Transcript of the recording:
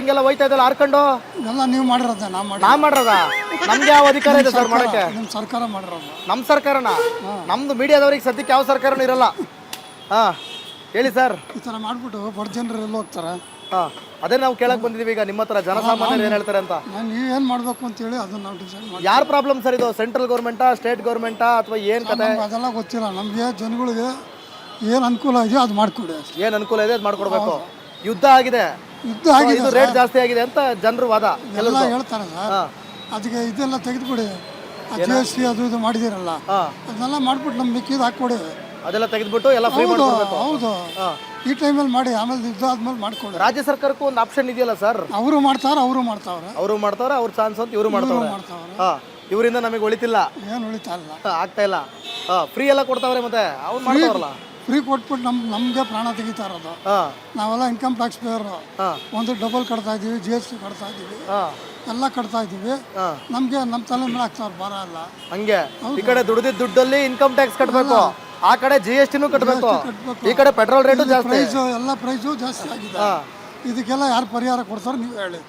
ಹಿಂಗೆಲ್ಲ ಹೋಯ್ತಾ ಇದೆಲ್ಲ ಹಾರ್ಕೊಂಡು ಎಲ್ಲ ನೀವು ಮಾಡಿರೋದ ನಾ ಮಾಡ್ರದ ನಮ್ಗೆ ಯಾವ ಅಧಿಕಾರ ಇದೆ ಸರ್ ಮಾಡಕ್ಕೆ ನಿಮ್ಮ ಸರ್ಕಾರ ಮಾಡಿರೋದು. ನಮ್ಮ ಸರ್ಕಾರನ ನಮ್ದು ಮೀಡಿಯಾದವ್ರಿಗೆ ಸದ್ಯಕ್ಕೆ ಯಾವ ಸರ್ಕಾರನೂ ಇರಲ್ಲ. ಹಾ ಹೇಳಿ ಸರ್. ಈ ಥರ ಮಾಡಿಬಿಟ್ಟು ಬಡ ಜನರು ಎಲ್ಲ ಹೋಗ್ತಾರೆ. ಹಾ ಅದೇ ನಾವು ಕೇಳಕ್ ಬಂದಿದೀವಿ ಈಗ ನಿಮ್ಮ ಹತ್ರ ಜನಸಾಮಾನ್ಯರು ಏನ್ ಹೇಳ್ತಾರೆ ಅಂತ. ನಾನು ನೀವೇನು ಮಾಡಬೇಕು ಅಂತೇಳಿ ಅದನ್ನ ನಾವು ಡಿಸೈಡ್ ಮಾಡಿ. ಯಾರ್ ಪ್ರಾಬ್ಲಮ್ ಸರ್ ಇದು? ಸೆಂಟ್ರಲ್ ಗೌರ್ಮೆಂಟಾ, ಸ್ಟೇಟ್ ಗೌರ್ಮೆಂಟಾ, ಅಥವಾ ಏನ್ ಕತೆ? ನಮ್ಗೆ ಅದೆಲ್ಲ ಗೊತ್ತಿಲ್ಲ. ನಮಗೆ ಜನಗಳಿಗೆ ಏನು ಅನುಕೂಲ ಇದೆಯೋ ಅದು ಮಾಡಿಕೊಡಿ ಅಷ್ಟೇ. ಏನ್ ಅನುಕೂಲ ಇದೆ ಅದು ಮಾಡ್ಕೊಡ್ಬೇಕು. ಯುದ್ಧ ಆಗಿದೆ, ಯುದ್ಧ ಆಗಿದೆ, ಇದು ರೇಟ್ ಜಾಸ್ತಿ ಆಗಿದೆ ಅಂತ ಜನರು ವಾದ ಎಲ್ಲ ಹೇಳ್ತಾರೆ ಸರ್. ಅದಕ್ಕೆ ಇದೆಲ್ಲ ತೆಗೆದುಕೊಡಿ. GST ಅದು ಇದು ಮಾಡಿದಿರಲ್ಲ, ಅದನ್ನೆಲ್ಲ ಮಾಡ್ಬಿಟ್ಟು ನಮ್ಮ ಮಿಕ್ಕಿದ್ದು ಹಾಕ್ಕೊಡಿ. ಅದೆಲ್ಲ ತೆಗೆದ್ಬಿಟ್ಟು ಎಲ್ಲ ಫ್ರೀ ಹೌದು ಮಾಡ್ಕೊಡ್ಬೇಕು. ಹೌದು, ಈ ಟೈಮಲ್ಲಿ ಮಾಡಿ, ಆಮೇಲೆ ಯುದ್ಧ ಆದ್ಮೇಲೆ ಮಾಡ್ಕೊಡಿ. ರಾಜ್ಯ ಸರ್ಕಾರಕ್ಕೂ ಒಂದು ಆಪ್ಷನ್ ಇದೆಯಲ್ಲ ಸರ್. ಅವರು ಮಾಡ್ತಾವ್ರೆ, ಅವರು ಮಾಡ್ತಾವ್ರೆ, ಅವರು ಮಾಡ್ತಾವ್ರೆ, ಅವ್ರ ಚಾನ್ಸ್ ಅಂತ ಇವರು ಮಾಡ್ತಾವ್ರೆ. ಹಾ ಇವರಿಂದ ನಮಗೆ ಉಳಿತಿಲ್ಲ, ಏನು ಉಳಿತಾ ಇಲ್ಲ, ಆಗ್ತಾ ಇಲ್ಲ. ಫ್ರೀ ಎಲ್ಲ ಕೊಡ್ತಾವ್ರೆ, ಮತ್ತೆ ಅವ್ರು ಮಾಡ್ತಾವ್ರಲ್ಲ. ಫ್ರೀ ಕೊಟ್ಬಿಟ್ಟು ನಮಗೆ ಪ್ರಾಣ ತೆಗಿತಾ ಇರೋದು. ನಾವೆಲ್ಲ ಇನ್ಕಮ್ ಟ್ಯಾಕ್ಸ್ ಪೇಯರು, ಒಂದು ಡಬಲ್ ಕಟ್ತಾ ಇದೀವಿ, GST ಕಟ್ತಾ ಇದೀವಿ, ಎಲ್ಲ ಕಟ್ತಾ ಇದೀವಿ. ನಮಗೆ ನಮ್ಮ ತಲೆ ಮೇಲೆ ಆಗ್ತಾವ್ರು ಭಾರ ಅಲ್ಲ. ಹಂಗೆ ಈ ಕಡೆ ದುಡ್ದಿದ್ದ ದುಡ್ಡಲ್ಲಿ ಇನ್ಕಮ್ ಟ್ಯಾಕ್ಸ್ ಕಟ್ಟಬೇಕು, ಆ ಕಡೆ GSTನೂ ಕಟ್ಟಬೇಕು, ಈ ಕಡೆ ಪೆಟ್ರೋಲ್ ರೇಟು ಜಾಸ್ತಿ, ಎಲ್ಲ ಪ್ರೈಸು ಜಾಸ್ತಿ ಆಗಿದೆ. ಇದಕ್ಕೆಲ್ಲ ಯಾರು ಪರಿಹಾರ ಕೊಡ್ತಾರೋ ನೀವು ಹೇಳಿ.